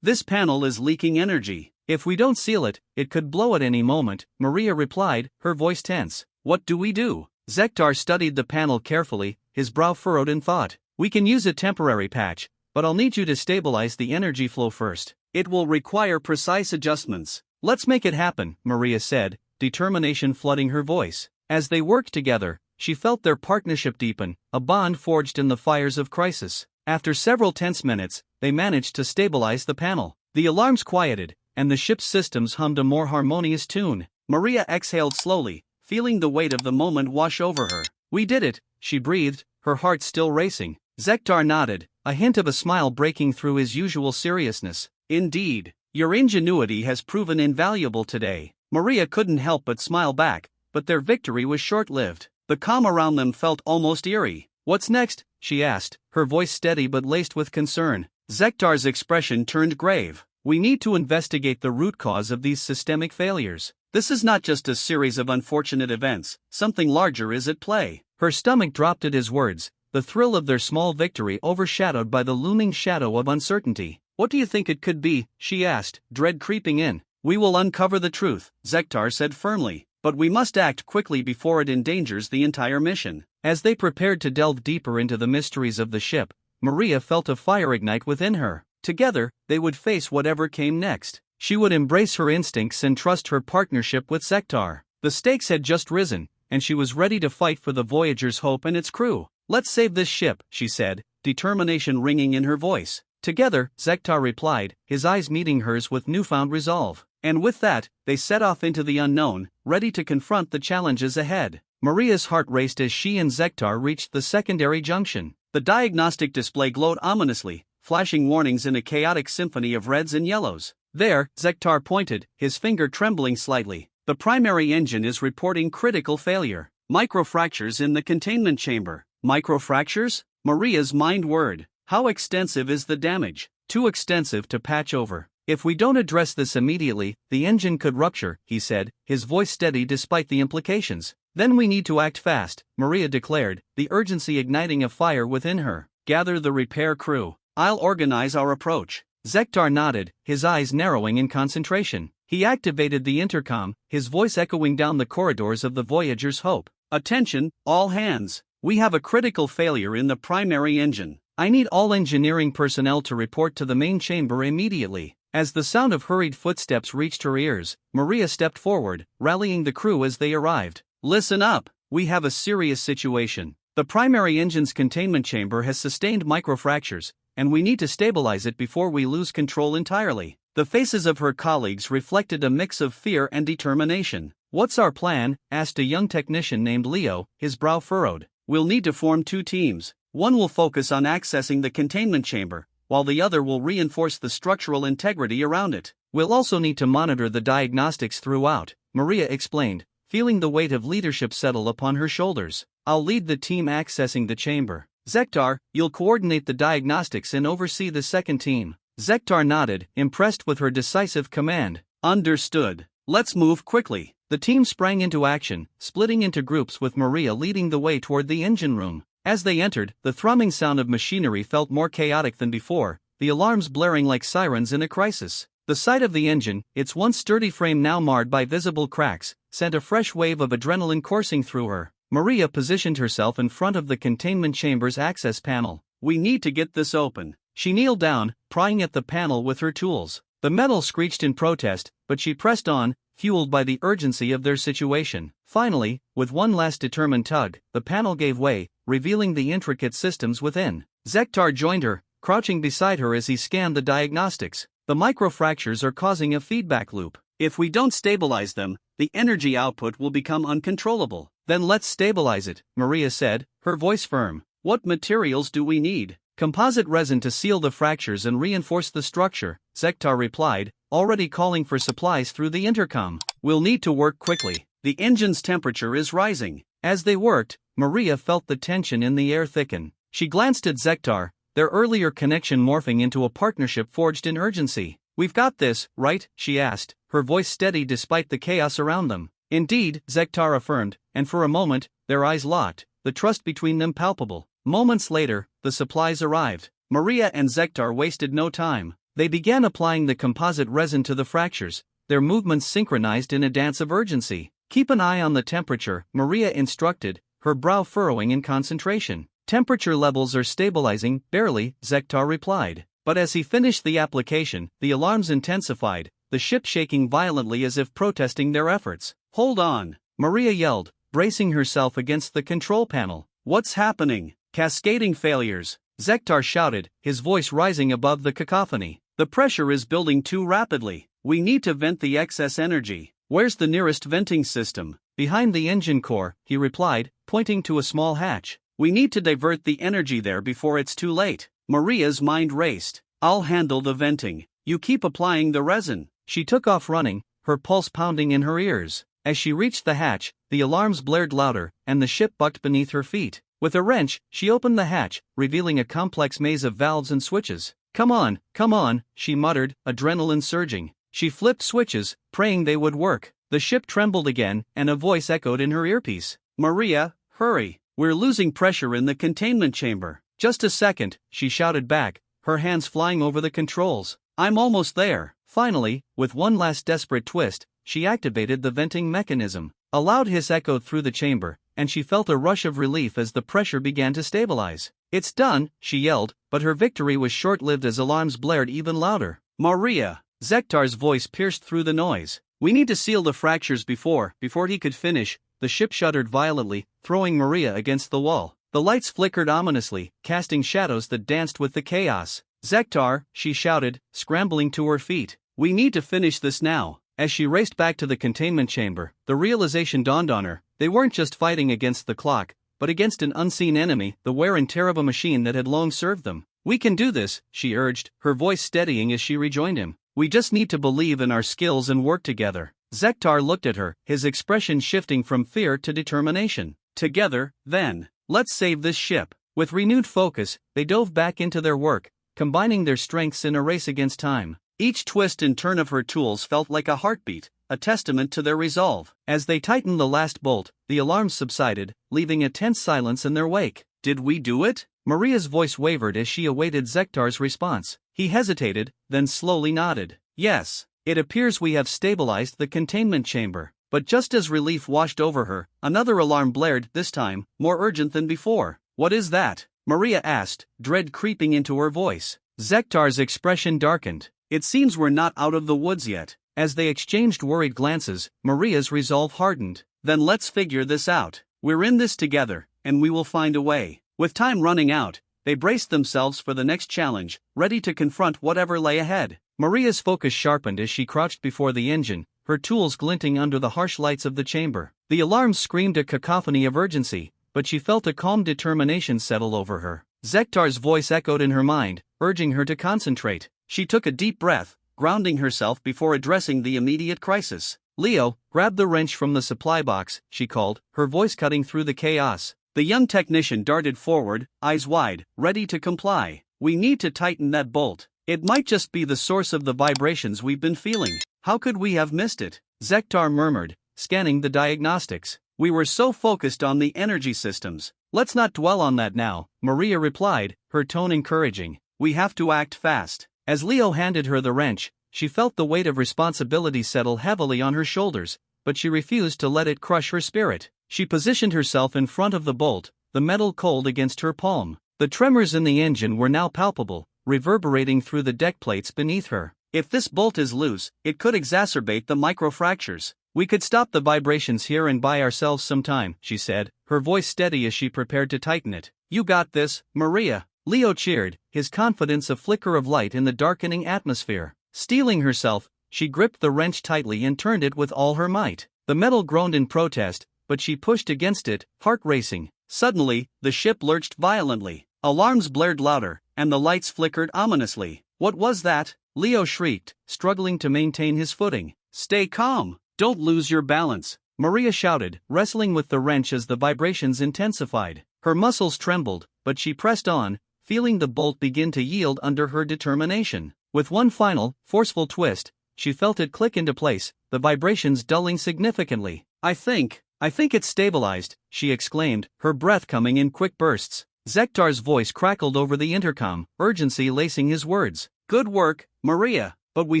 "This panel is leaking energy. If we don't seal it, it could blow at any moment," Maria replied, her voice tense. "What do we do?" Zektar studied the panel carefully, his brow furrowed in thought. "We can use a temporary patch, but I'll need you to stabilize the energy flow first. It will require precise adjustments." "Let's make it happen," Maria said, determination flooding her voice. As they worked together, she felt their partnership deepen, a bond forged in the fires of crisis. After several tense minutes, they managed to stabilize the panel. The alarms quieted, and the ship's systems hummed a more harmonious tune. Maria exhaled slowly, feeling the weight of the moment wash over her. "We did it," she breathed, her heart still racing. Zektar nodded, a hint of a smile breaking through his usual seriousness. "Indeed, your ingenuity has proven invaluable today." Maria couldn't help but smile back, but their victory was short-lived. The calm around them felt almost eerie. "What's next?" she asked, her voice steady but laced with concern. Zektar's expression turned grave. "We need to investigate the root cause of these systemic failures. This is not just a series of unfortunate events, something larger is at play." Her stomach dropped at his words, the thrill of their small victory overshadowed by the looming shadow of uncertainty. "What do you think it could be?" she asked, dread creeping in. "We will uncover the truth," Zektar said firmly, "but we must act quickly before it endangers the entire mission." As they prepared to delve deeper into the mysteries of the ship, Maria felt a fire ignite within her. Together, they would face whatever came next. She would embrace her instincts and trust her partnership with Zektar. The stakes had just risen, and she was ready to fight for the Voyager's hope and its crew. "Let's save this ship," she said, determination ringing in her voice. "Together," Zektar replied, his eyes meeting hers with newfound resolve. And with that, they set off into the unknown, ready to confront the challenges ahead. Maria's heart raced as she and Zektar reached the secondary junction. The diagnostic display glowed ominously, flashing warnings in a chaotic symphony of reds and yellows. "There," Zektar pointed, his finger trembling slightly. "The primary engine is reporting critical failure. Microfractures in the containment chamber." "Microfractures?" Maria's mind whirred. "How extensive is the damage?" "Too extensive to patch over. If we don't address this immediately, the engine could rupture," he said, his voice steady despite the implications. "Then we need to act fast," Maria declared, the urgency igniting a fire within her. "Gather the repair crew. I'll organize our approach." Zektar nodded, his eyes narrowing in concentration. He activated the intercom, his voice echoing down the corridors of the Voyager's hope. "Attention, all hands. We have a critical failure in the primary engine. I need all engineering personnel to report to the main chamber immediately." As the sound of hurried footsteps reached her ears, Maria stepped forward, rallying the crew as they arrived. "Listen up, we have a serious situation. The primary engine's containment chamber has sustained microfractures, and we need to stabilize it before we lose control entirely." The faces of her colleagues reflected a mix of fear and determination. "What's our plan?" asked a young technician named Leo, his brow furrowed. "We'll need to form two teams. One will focus on accessing the containment chamber, while the other will reinforce the structural integrity around it. We'll also need to monitor the diagnostics throughout," Maria explained, feeling the weight of leadership settle upon her shoulders. "I'll lead the team accessing the chamber. Zektar, you'll coordinate the diagnostics and oversee the second team." Zektar nodded, impressed with her decisive command. "Understood. Let's move quickly." The team sprang into action, splitting into groups with Maria leading the way toward the engine room. As they entered, the thrumming sound of machinery felt more chaotic than before, the alarms blaring like sirens in a crisis. The sight of the engine, its once sturdy frame now marred by visible cracks, sent a fresh wave of adrenaline coursing through her. Maria positioned herself in front of the containment chamber's access panel. "We need to get this open." She kneeled down, prying at the panel with her tools. The metal screeched in protest, but she pressed on, fueled by the urgency of their situation. Finally, with one last determined tug, the panel gave way, revealing the intricate systems within. Zektar joined her, crouching beside her as he scanned the diagnostics. "The microfractures are causing a feedback loop. If we don't stabilize them, the energy output will become uncontrollable." "Then let's stabilize it," Maria said, her voice firm. "What materials do we need?" "Composite resin to seal the fractures and reinforce the structure," Zektar replied, already calling for supplies through the intercom. "We'll need to work quickly. The engine's temperature is rising." As they worked, Maria felt the tension in the air thicken. She glanced at Zektar, their earlier connection morphing into a partnership forged in urgency. "We've got this, right?" she asked, her voice steady despite the chaos around them. Indeed, Zektar affirmed, and for a moment, their eyes locked, the trust between them palpable. Moments later, the supplies arrived. Maria and Zektar wasted no time. They began applying the composite resin to the fractures, their movements synchronized in a dance of urgency. "Keep an eye on the temperature," Maria instructed, her brow furrowing in concentration. "Temperature levels are stabilizing, barely," Zektar replied. But as he finished the application, the alarms intensified, the ship shaking violently as if protesting their efforts. "Hold on," Maria yelled, bracing herself against the control panel. "What's happening?" "Cascading failures," Zektar shouted, his voice rising above the cacophony. "The pressure is building too rapidly. We need to vent the excess energy." "Where's the nearest venting system?" "Behind the engine core," he replied, pointing to a small hatch. "We need to divert the energy there before it's too late." Maria's mind raced. "I'll handle the venting. You keep applying the resin." She took off running, her pulse pounding in her ears. As she reached the hatch, the alarms blared louder, and the ship bucked beneath her feet. With a wrench, she opened the hatch, revealing a complex maze of valves and switches. Come on," she muttered, adrenaline surging. She flipped switches, praying they would work. The ship trembled again, and a voice echoed in her earpiece. "Maria, hurry. We're losing pressure in the containment chamber." "Just a second," she shouted back, her hands flying over the controls. "I'm almost there." Finally, with one last desperate twist, she activated the venting mechanism. A loud hiss echoed through the chamber, and she felt a rush of relief as the pressure began to stabilize. "It's done," she yelled, but her victory was short-lived as alarms blared even louder. "Maria!" Zektar's voice pierced through the noise. "We need to seal the fractures before he could finish." The ship shuddered violently, throwing Maria against the wall. The lights flickered ominously, casting shadows that danced with the chaos. "Zektar," she shouted, scrambling to her feet. "We need to finish this now." As she raced back to the containment chamber, the realization dawned on her. They weren't just fighting against the clock, but against an unseen enemy, the wear and tear of a machine that had long served them. "We can do this," she urged, her voice steadying as she rejoined him. "We just need to believe in our skills and work together." Zektar looked at her, his expression shifting from fear to determination. "Together, then. Let's save this ship." With renewed focus, they dove back into their work, combining their strengths in a race against time. Each twist and turn of her tools felt like a heartbeat, a testament to their resolve. As they tightened the last bolt, the alarms subsided, leaving a tense silence in their wake. "Did we do it?" Maria's voice wavered as she awaited Zektar's response. He hesitated, then slowly nodded. "Yes, it appears we have stabilized the containment chamber." But just as relief washed over her, another alarm blared, this time, more urgent than before. "What is that?" Maria asked, dread creeping into her voice. Zektar's expression darkened. "It seems we're not out of the woods yet." As they exchanged worried glances, Maria's resolve hardened. "Then let's figure this out. We're in this together, and we will find a way." With time running out, they braced themselves for the next challenge, ready to confront whatever lay ahead. Maria's focus sharpened as she crouched before the engine, her tools glinting under the harsh lights of the chamber. The alarms screamed a cacophony of urgency, but she felt a calm determination settle over her. Zektar's voice echoed in her mind, urging her to concentrate. She took a deep breath, grounding herself before addressing the immediate crisis. "Leo, grab the wrench from the supply box," she called, her voice cutting through the chaos. The young technician darted forward, eyes wide, ready to comply. "We need to tighten that bolt. It might just be the source of the vibrations we've been feeling." "How could we have missed it?" Zektar murmured, scanning the diagnostics. "We were so focused on the energy systems." "Let's not dwell on that now," Maria replied, her tone encouraging. "We have to act fast." As Leo handed her the wrench, she felt the weight of responsibility settle heavily on her shoulders, but she refused to let it crush her spirit. She positioned herself in front of the bolt, the metal cold against her palm. The tremors in the engine were now palpable, reverberating through the deck plates beneath her. "If this bolt is loose, it could exacerbate the microfractures. We could stop the vibrations here and buy ourselves some time," she said, her voice steady as she prepared to tighten it. "You got this, Maria." Leo cheered, his confidence a flicker of light in the darkening atmosphere. Steeling herself, she gripped the wrench tightly and turned it with all her might. The metal groaned in protest, but she pushed against it, heart racing. Suddenly, the ship lurched violently. Alarms blared louder, and the lights flickered ominously. "What was that?" Leo shrieked, struggling to maintain his footing. "Stay calm. Don't lose your balance," Maria shouted, wrestling with the wrench as the vibrations intensified. Her muscles trembled, but she pressed on, feeling the bolt begin to yield under her determination. With one final, forceful twist, she felt it click into place, the vibrations dulling significantly. I think it's stabilized, she exclaimed, her breath coming in quick bursts. Zektar's voice crackled over the intercom, urgency lacing his words. Good work, Maria, but we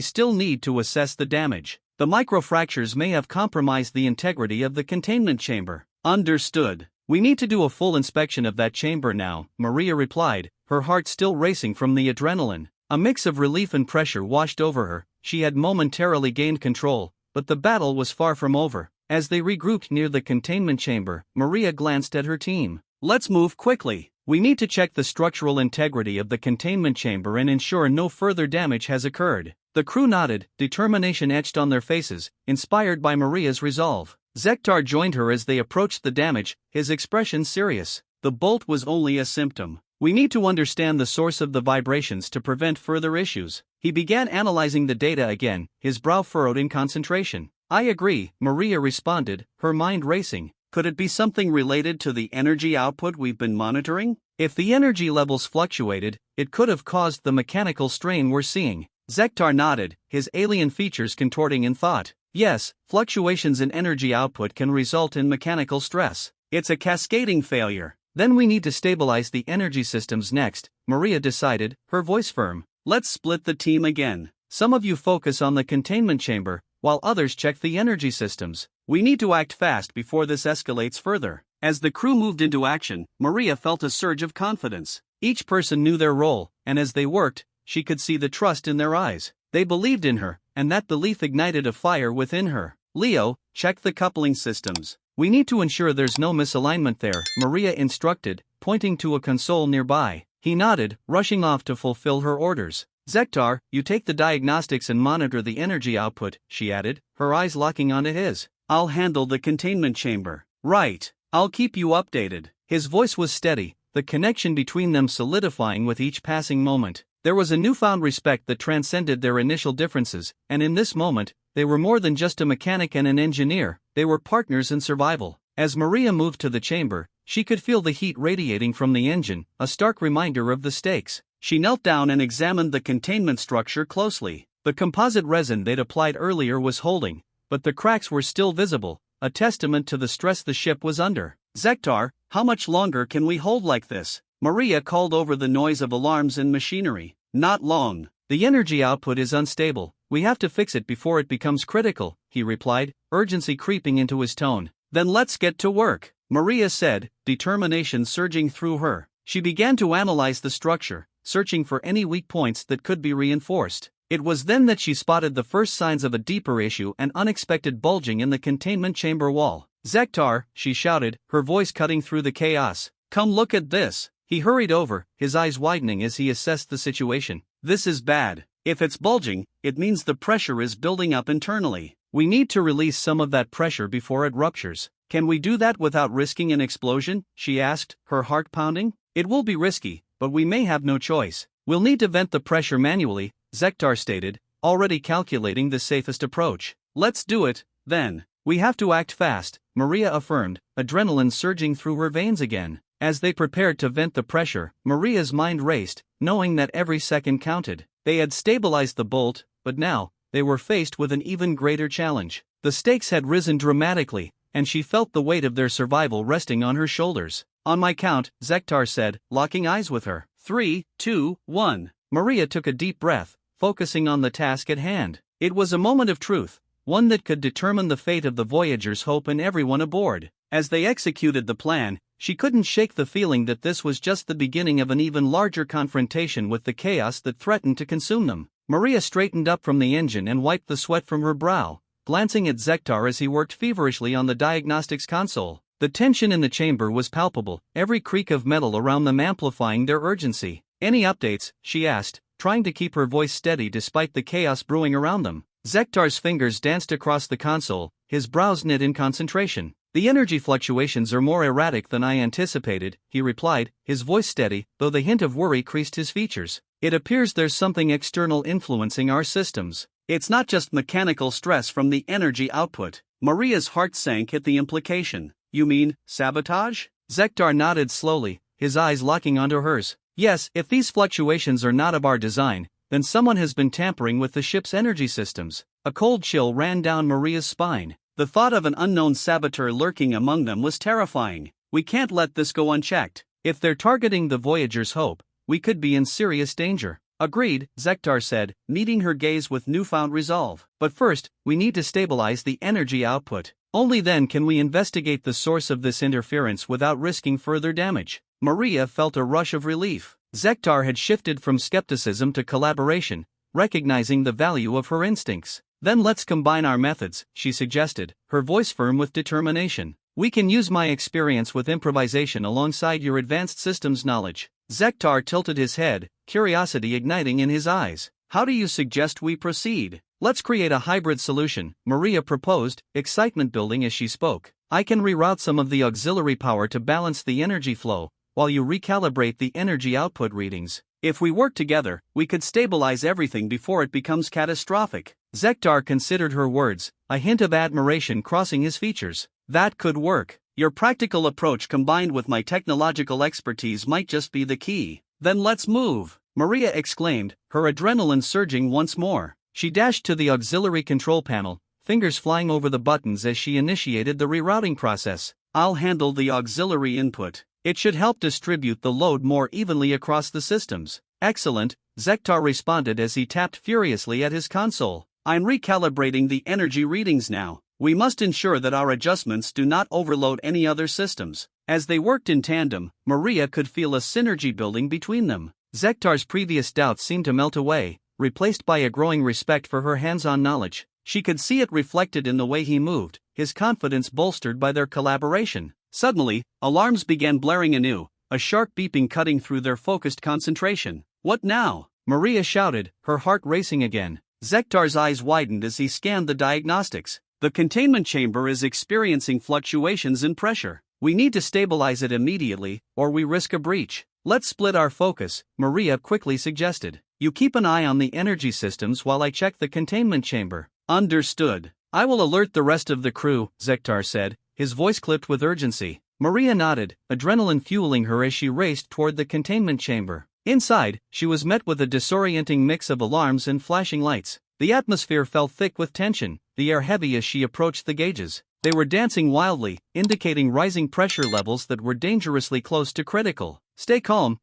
still need to assess the damage. The microfractures may have compromised the integrity of the containment chamber. Understood. We need to do a full inspection of that chamber now, Maria replied, her heart still racing from the adrenaline. A mix of relief and pressure washed over her. She had momentarily gained control, but the battle was far from over. As they regrouped near the containment chamber, Maria glanced at her team. Let's move quickly. We need to check the structural integrity of the containment chamber and ensure no further damage has occurred. The crew nodded, determination etched on their faces, inspired by Maria's resolve. Zektar joined her as they approached the damage, his expression serious. The bolt was only a symptom. We need to understand the source of the vibrations to prevent further issues. He began analyzing the data again, his brow furrowed in concentration. I agree, Maria responded, her mind racing. Could it be something related to the energy output we've been monitoring? If the energy levels fluctuated, it could have caused the mechanical strain we're seeing. Zektar nodded, his alien features contorting in thought. Yes, fluctuations in energy output can result in mechanical stress. It's a cascading failure. Then we need to stabilize the energy systems next, Maria decided, her voice firm. Let's split the team again. Some of you focus on the containment chamber, while others check the energy systems. We need to act fast before this escalates further. As the crew moved into action, Maria felt a surge of confidence. Each person knew their role, and as they worked, she could see the trust in their eyes. They believed in her, and that belief ignited a fire within her. Leo, check the coupling systems. We need to ensure there's no misalignment there, Maria instructed, pointing to a console nearby. He nodded, rushing off to fulfill her orders. Zektar, you take the diagnostics and monitor the energy output, she added, her eyes locking onto his. I'll handle the containment chamber. Right. I'll keep you updated. His voice was steady, the connection between them solidifying with each passing moment. There was a newfound respect that transcended their initial differences, and in this moment, they were more than just a mechanic and an engineer, they were partners in survival. As Maria moved to the chamber, she could feel the heat radiating from the engine, a stark reminder of the stakes. She knelt down and examined the containment structure closely. The composite resin they'd applied earlier was holding, but the cracks were still visible, a testament to the stress the ship was under. Zektar, how much longer can we hold like this? Maria called over the noise of alarms and machinery. Not long. The energy output is unstable. We have to fix it before it becomes critical, he replied, urgency creeping into his tone. Then let's get to work, Maria said, determination surging through her. She began to analyze the structure, searching for any weak points that could be reinforced. It was then that she spotted the first signs of a deeper issue, an unexpected bulging in the containment chamber wall. Zektar, she shouted, her voice cutting through the chaos. Come look at this. He hurried over, his eyes widening as he assessed the situation. This is bad. If it's bulging, it means the pressure is building up internally. We need to release some of that pressure before it ruptures. Can we do that without risking an explosion? She asked, her heart pounding. It will be risky, but we may have no choice. We'll need to vent the pressure manually, Zektar stated, already calculating the safest approach. Let's do it, then. We have to act fast, Maria affirmed, adrenaline surging through her veins again. As they prepared to vent the pressure, Maria's mind raced, knowing that every second counted. They had stabilized the bolt, but now, they were faced with an even greater challenge. The stakes had risen dramatically, and she felt the weight of their survival resting on her shoulders. On my count, Zektar said, locking eyes with her. 3, 2, 1. Maria took a deep breath, focusing on the task at hand. It was a moment of truth, one that could determine the fate of the Voyager's hope and everyone aboard. As they executed the plan, she couldn't shake the feeling that this was just the beginning of an even larger confrontation with the chaos that threatened to consume them. Maria straightened up from the engine and wiped the sweat from her brow, glancing at Zektar as he worked feverishly on the diagnostics console. The tension in the chamber was palpable, every creak of metal around them amplifying their urgency. Any updates? She asked, trying to keep her voice steady despite the chaos brewing around them. Zektar's fingers danced across the console, his brows knit in concentration. The energy fluctuations are more erratic than I anticipated, he replied, his voice steady, though the hint of worry creased his features. It appears there's something external influencing our systems. It's not just mechanical stress from the energy output. Maria's heart sank at the implication. You mean, sabotage? Zektar nodded slowly, his eyes locking onto hers. Yes, if these fluctuations are not of our design, then someone has been tampering with the ship's energy systems. A cold chill ran down Maria's spine. The thought of an unknown saboteur lurking among them was terrifying. We can't let this go unchecked. If they're targeting the Voyager's hope, we could be in serious danger. Agreed, Zektar said, meeting her gaze with newfound resolve. But first, we need to stabilize the energy output. Only then can we investigate the source of this interference without risking further damage. Maria felt a rush of relief. Zektar had shifted from skepticism to collaboration, recognizing the value of her instincts. Then let's combine our methods, she suggested, her voice firm with determination. We can use my experience with improvisation alongside your advanced systems knowledge. Zektar tilted his head, curiosity igniting in his eyes. How do you suggest we proceed? Let's create a hybrid solution, Maria proposed, excitement building as she spoke. I can reroute some of the auxiliary power to balance the energy flow, while you recalibrate the energy output readings. If we work together, we could stabilize everything before it becomes catastrophic. Zektar considered her words, a hint of admiration crossing his features. That could work. Your practical approach combined with my technological expertise might just be the key. Then let's move, Maria exclaimed, her adrenaline surging once more. She dashed to the auxiliary control panel, fingers flying over the buttons as she initiated the rerouting process. I'll handle the auxiliary input. It should help distribute the load more evenly across the systems. Excellent, Zektar responded as he tapped furiously at his console. I'm recalibrating the energy readings now. We must ensure that our adjustments do not overload any other systems. As they worked in tandem, Maria could feel a synergy building between them. Zektar's previous doubts seemed to melt away, replaced by a growing respect for her hands-on knowledge. She could see it reflected in the way he moved, his confidence bolstered by their collaboration. Suddenly, alarms began blaring anew, a sharp beeping cutting through their focused concentration. What now? Maria shouted, her heart racing again. Zektar's eyes widened as he scanned the diagnostics. The containment chamber is experiencing fluctuations in pressure. We need to stabilize it immediately, or we risk a breach. Let's split our focus, Maria quickly suggested. You keep an eye on the energy systems while I check the containment chamber. Understood. I will alert the rest of the crew, Zektar said, his voice clipped with urgency. Maria nodded, adrenaline fueling her as she raced toward the containment chamber. Inside, she was met with a disorienting mix of alarms and flashing lights. The atmosphere felt thick with tension, the air heavy as she approached the gauges. They were dancing wildly, indicating rising pressure levels that were dangerously close to critical. Stay calm,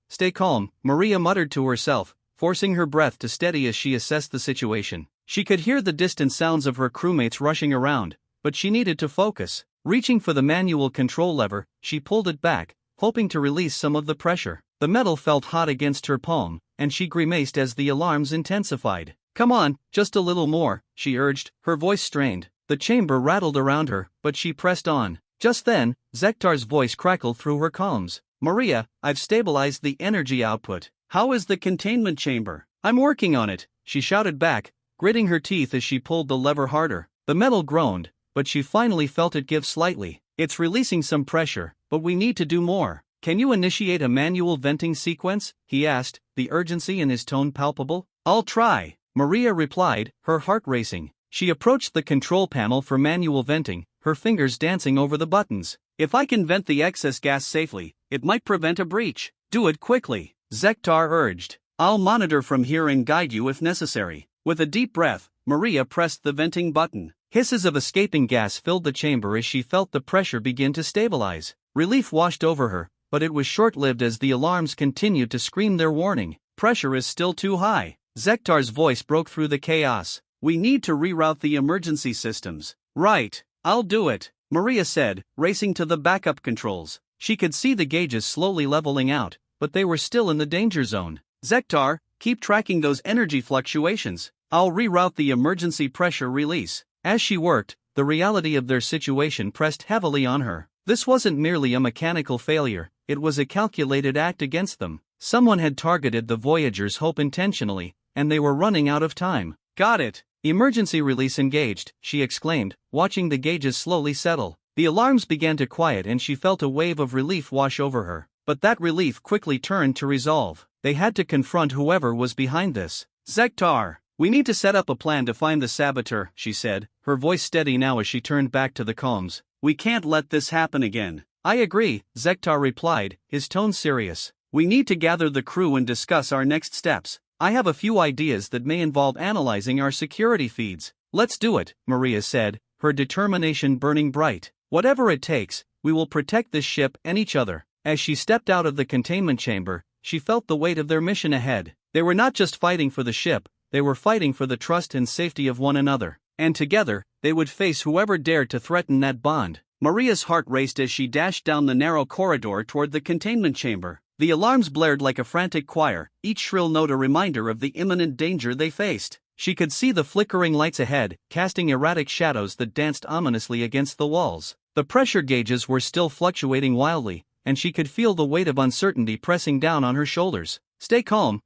Maria muttered to herself, forcing her breath to steady as she assessed the situation. She could hear the distant sounds of her crewmates rushing around, but she needed to focus. Reaching for the manual control lever, she pulled it back, hoping to release some of the pressure. The metal felt hot against her palm, and she grimaced as the alarms intensified. Come on, just a little more, she urged, her voice strained. The chamber rattled around her, but she pressed on. Just then, Zektar's voice crackled through her columns. Maria, I've stabilized the energy output. How is the containment chamber? I'm working on it, she shouted back, gritting her teeth as she pulled the lever harder. The metal groaned, but she finally felt it give slightly. It's releasing some pressure, but we need to do more. Can you initiate a manual venting sequence? He asked, the urgency in his tone palpable. I'll try, Maria replied, her heart racing. She approached the control panel for manual venting, her fingers dancing over the buttons. If I can vent the excess gas safely, it might prevent a breach. Do it quickly, Zektar urged. I'll monitor from here and guide you if necessary. With a deep breath, Maria pressed the venting button. Hisses of escaping gas filled the chamber as she felt the pressure begin to stabilize. Relief washed over her, but it was short-lived as the alarms continued to scream their warning. Pressure is still too high. Zektar's voice broke through the chaos. We need to reroute the emergency systems. Right, I'll do it, Maria said, racing to the backup controls. She could see the gauges slowly leveling out, but they were still in the danger zone. Zektar, keep tracking those energy fluctuations. I'll reroute the emergency pressure release. As she worked, the reality of their situation pressed heavily on her. This wasn't merely a mechanical failure, it was a calculated act against them. Someone had targeted the Voyager's hope intentionally, and they were running out of time. Got it. Emergency release engaged, she exclaimed, watching the gauges slowly settle. The alarms began to quiet and she felt a wave of relief wash over her. But that relief quickly turned to resolve. They had to confront whoever was behind this. Zektar, we need to set up a plan to find the saboteur, she said, her voice steady now as she turned back to the comms. We can't let this happen again. I agree, Zektar replied, his tone serious. We need to gather the crew and discuss our next steps. I have a few ideas that may involve analyzing our security feeds. Let's do it, Maria said, her determination burning bright. Whatever it takes, we will protect this ship and each other. As she stepped out of the containment chamber, she felt the weight of their mission ahead. They were not just fighting for the ship, they were fighting for the trust and safety of one another. And together, they would face whoever dared to threaten that bond. Maria's heart raced as she dashed down the narrow corridor toward the containment chamber. The alarms blared like a frantic choir, each shrill note a reminder of the imminent danger they faced. She could see the flickering lights ahead, casting erratic shadows that danced ominously against the walls. The pressure gauges were still fluctuating wildly, and she could feel the weight of uncertainty pressing down on her shoulders. Stay calm,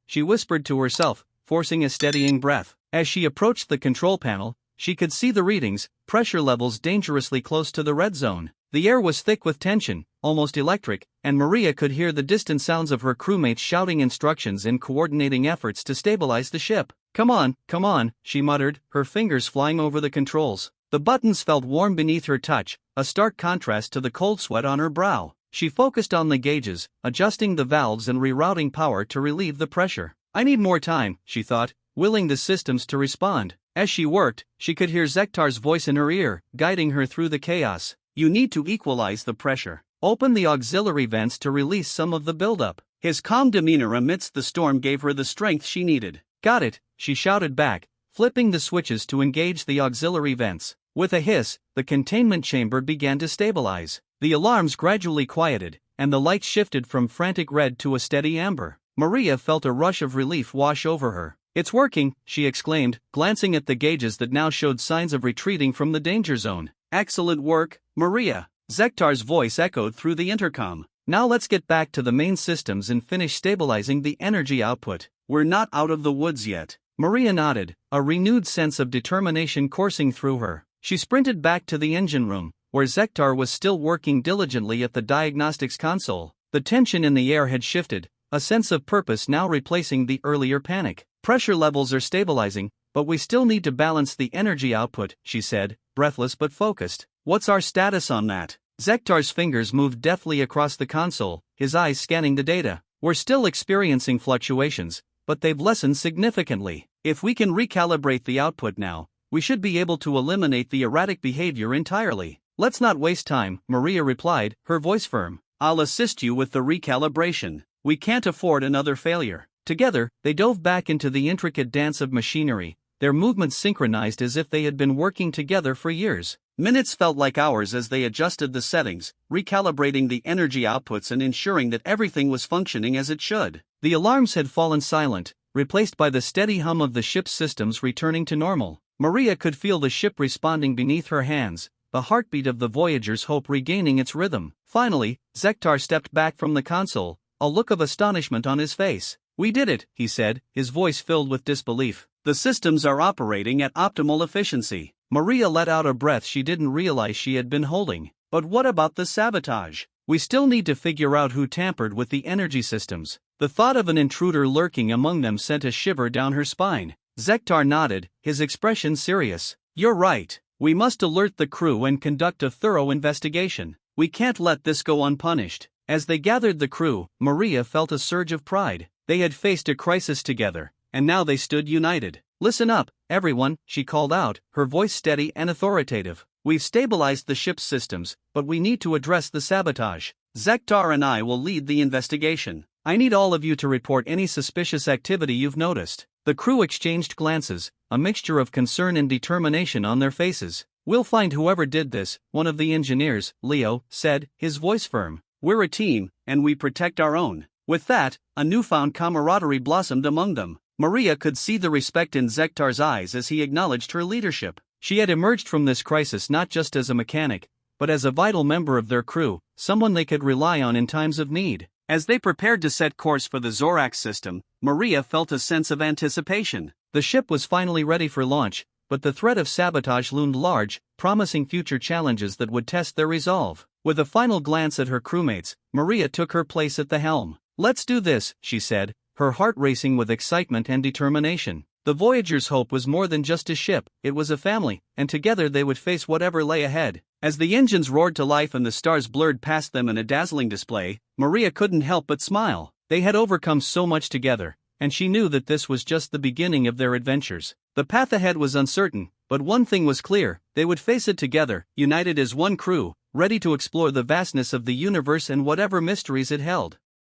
she whispered to herself, forcing a steadying breath. As she approached the control panel, she could see the readings, pressure levels dangerously close to the red zone. The air was thick with tension, almost electric, and Maria could hear the distant sounds of her crewmates shouting instructions and coordinating efforts to stabilize the ship. Come on, she muttered, her fingers flying over the controls. The buttons felt warm beneath her touch, a stark contrast to the cold sweat on her brow. She focused on the gauges, adjusting the valves and rerouting power to relieve the pressure. I need more time, she thought, willing the systems to respond. As she worked, she could hear Zektar's voice in her ear, guiding her through the chaos. You need to equalize the pressure. Open the auxiliary vents to release some of the buildup. His calm demeanor amidst the storm gave her the strength she needed. Got it, she shouted back, flipping the switches to engage the auxiliary vents. With a hiss, the containment chamber began to stabilize. The alarms gradually quieted, and the lights shifted from frantic red to a steady amber. Maria felt a rush of relief wash over her. It's working, she exclaimed, glancing at the gauges that now showed signs of retreating from the danger zone. Excellent work, Maria. Zektar's voice echoed through the intercom. Now let's get back to the main systems and finish stabilizing the energy output. We're not out of the woods yet. Maria nodded, a renewed sense of determination coursing through her. She sprinted back to the engine room, where Zektar was still working diligently at the diagnostics console. The tension in the air had shifted, a sense of purpose now replacing the earlier panic. Pressure levels are stabilizing, but we still need to balance the energy output, she said, breathless but focused. What's our status on that? Zektar's fingers moved deftly across the console, his eyes scanning the data. We're still experiencing fluctuations, but they've lessened significantly. If we can recalibrate the output now, we should be able to eliminate the erratic behavior entirely. Let's not waste time, Maria replied, her voice firm. I'll assist you with the recalibration. We can't afford another failure. Together, they dove back into the intricate dance of machinery, their movements synchronized as if they had been working together for years. Minutes felt like hours as they adjusted the settings, recalibrating the energy outputs and ensuring that everything was functioning as it should. The alarms had fallen silent, replaced by the steady hum of the ship's systems returning to normal. Maria could feel the ship responding beneath her hands, the heartbeat of the Voyager's hope regaining its rhythm. Finally, Zektar stepped back from the console, a look of astonishment on his face. We did it, he said, his voice filled with disbelief. The systems are operating at optimal efficiency. Maria let out a breath she didn't realize she had been holding. But what about the sabotage? We still need to figure out who tampered with the energy systems. The thought of an intruder lurking among them sent a shiver down her spine. Zektar nodded, his expression serious. You're right. We must alert the crew and conduct a thorough investigation. We can't let this go unpunished. As they gathered the crew, Maria felt a surge of pride. They had faced a crisis together, and now they stood united. Listen up, everyone, she called out, her voice steady and authoritative. We've stabilized the ship's systems, but we need to address the sabotage. Zektar and I will lead the investigation. I need all of you to report any suspicious activity you've noticed. The crew exchanged glances, a mixture of concern and determination on their faces. We'll find whoever did this, one of the engineers, Leo, said, his voice firm. We're a team, and we protect our own. With that, a newfound camaraderie blossomed among them. Maria could see the respect in Zektar's eyes as he acknowledged her leadership. She had emerged from this crisis not just as a mechanic, but as a vital member of their crew, someone they could rely on in times of need. As they prepared to set course for the Zorax system, Maria felt a sense of anticipation. The ship was finally ready for launch, but the threat of sabotage loomed large, promising future challenges that would test their resolve. With a final glance at her crewmates, Maria took her place at the helm. Let's do this, she said, her heart racing with excitement and determination. The Voyager's hope was more than just a ship, it was a family, and together they would face whatever lay ahead. As the engines roared to life and the stars blurred past them in a dazzling display, Maria couldn't help but smile. They had overcome so much together, and she knew that this was just the beginning of their adventures. The path ahead was uncertain, but one thing was clear: they would face it together, united as one crew, ready to explore the vastness of the universe and whatever mysteries it held.